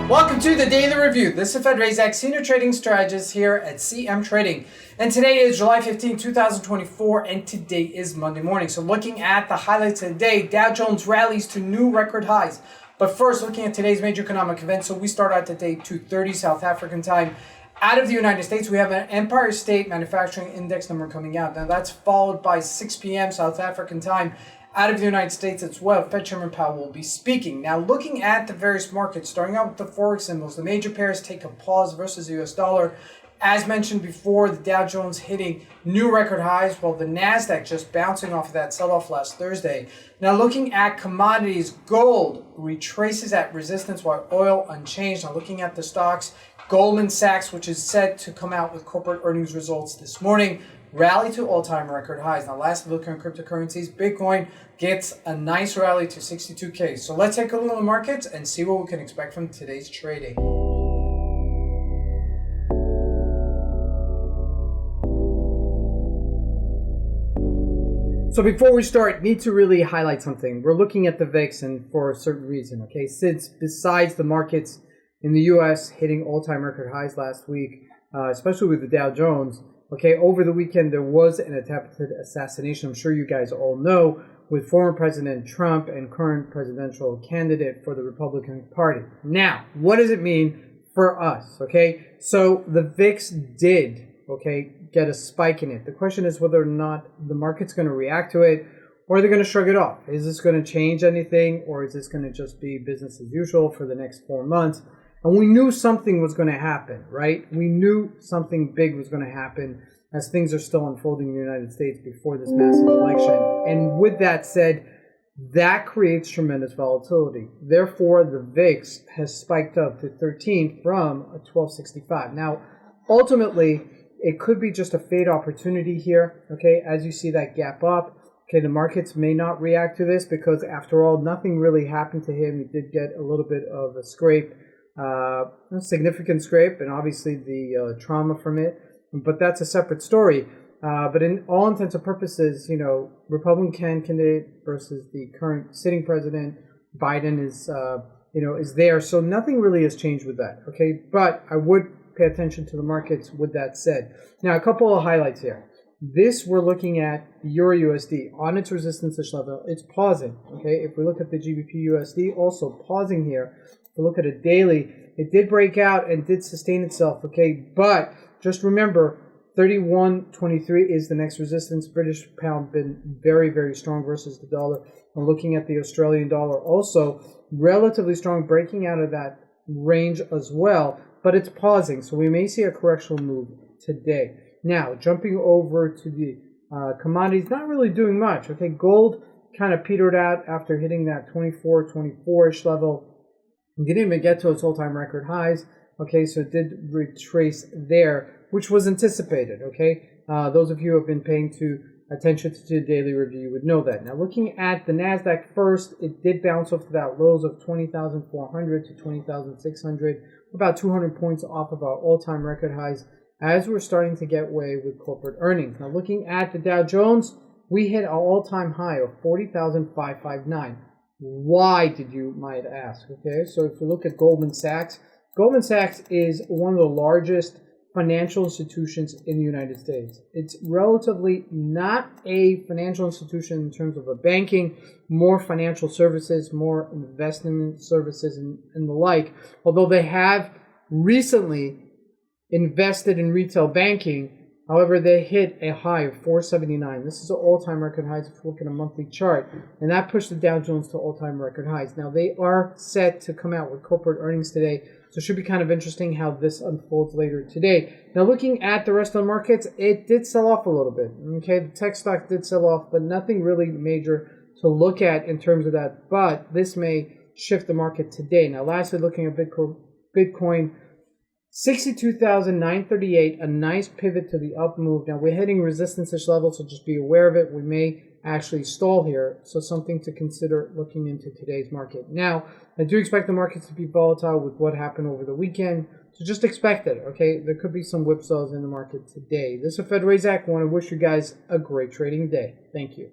Welcome to the Daily Review. This is Fed Razak, Senior Trading Strategist here at CMTrading. And today is July 15, 2024, and today is Monday morning. So looking at the highlights of the day, Dow Jones rallies to new record highs. But first, looking at today's major economic events. So we start out today 2:30 South African time. Out of the United States, we have an Empire State Manufacturing Index number coming out. Now that's followed by 6 p.m. South African time. Out of the United States as well, Fed Chair Powell will be speaking. Now, looking at the various markets, starting out with the Forex symbols, the major pairs take a pause versus the US dollar. As mentioned before, the Dow Jones hitting new record highs, while the NASDAQ just bouncing off of that sell-off last Thursday. Now, looking at commodities, gold retraces at resistance while oil unchanged. Now, looking at the stocks, Goldman Sachs, which is set to come out with corporate earnings results this morning, rally to all-time record highs. Now, lastly, looking at cryptocurrencies, Bitcoin gets a nice rally to 62K. So let's take a look at the markets and see what we can expect from today's trading. So before we start, need to really highlight something. We're looking at the VIX and for a certain reason, okay? Since besides the markets in the U.S. hitting all-time record highs last week, especially with the Dow Jones, okay, over the weekend, there was an attempted assassination, I'm sure you guys all know, with former President Trump and current presidential candidate for the Republican Party. Now, what does it mean for us, okay? So the VIX did, okay, get a spike in it. The question is whether or not the market's going to react to it, or they're going to shrug it off. Is this going to change anything, or is this going to just be business as usual for the next 4 months? And we knew something was going to happen, right? We knew something big was going to happen as things are still unfolding in the United States before this massive election. And with that said, that creates tremendous volatility. Therefore, the VIX has spiked up to 13 from a 1265. Now, ultimately, it could be just a fade opportunity here, okay? As you see that gap up, okay, the markets may not react to this because, after all, nothing really happened to him. He did get a little bit of a scrape, a significant scrape, and obviously the trauma from it. But that's a separate story. But in all intents and purposes, you know, Republican candidate versus the current sitting president, Biden is, is there. So nothing really has changed with that. Okay. But I would pay attention to the markets with that said. Now, a couple of highlights here. This, we're looking at the Euro USD on its resistance level. It's pausing. Okay. If we look at the GBP USD, also pausing here. If we look at a daily, it did break out and did sustain itself. Okay. But just remember, 31.23 is the next resistance. British pound been very, very strong versus the dollar. And looking at the Australian dollar, also relatively strong, breaking out of that range as well. But it's pausing, so we may see a correctional move today. Now, jumping over to the commodities, not really doing much. Okay, gold kind of petered out after hitting that 24-ish level. It didn't even get to its all-time record highs. Okay, so it did retrace there, which was anticipated, okay? Those of you who have been paying attention to the daily review would know that. Now, looking at the NASDAQ first, it did bounce off to that lows of 20,400 to 20,600, about 200 points off of our all-time record highs as we're starting to get away with corporate earnings. Now, looking at the Dow Jones, we hit our all-time high of 40,559. Why, did you might ask, okay? So if you look at Goldman Sachs is one of the largest financial institutions in the United States. It's relatively not a financial institution in terms of a banking, more financial services, more investment services and the like. Although they have recently invested in retail banking, however, they hit a high of 479. This is an all-time record high if you look at a monthly chart, and that pushed the Dow Jones to all-time record highs. Now, they are set to come out with corporate earnings today, so it should be kind of interesting how this unfolds later today. Now, looking at the rest of the markets, it did sell off a little bit. Okay, the tech stock did sell off, but nothing really major to look at in terms of that. But this may shift the market today. Now, lastly, looking at Bitcoin, 62,938, a nice pivot to the up move. Now, we're hitting resistance-ish levels, so just be aware of it. We may actually stall here, so something to consider looking into today's market. Now, I do expect the markets to be volatile with what happened over the weekend, so just expect it, okay? There could be some whipsaws in the market today. This is Fed Razak. I want to wish you guys a great trading day. Thank you.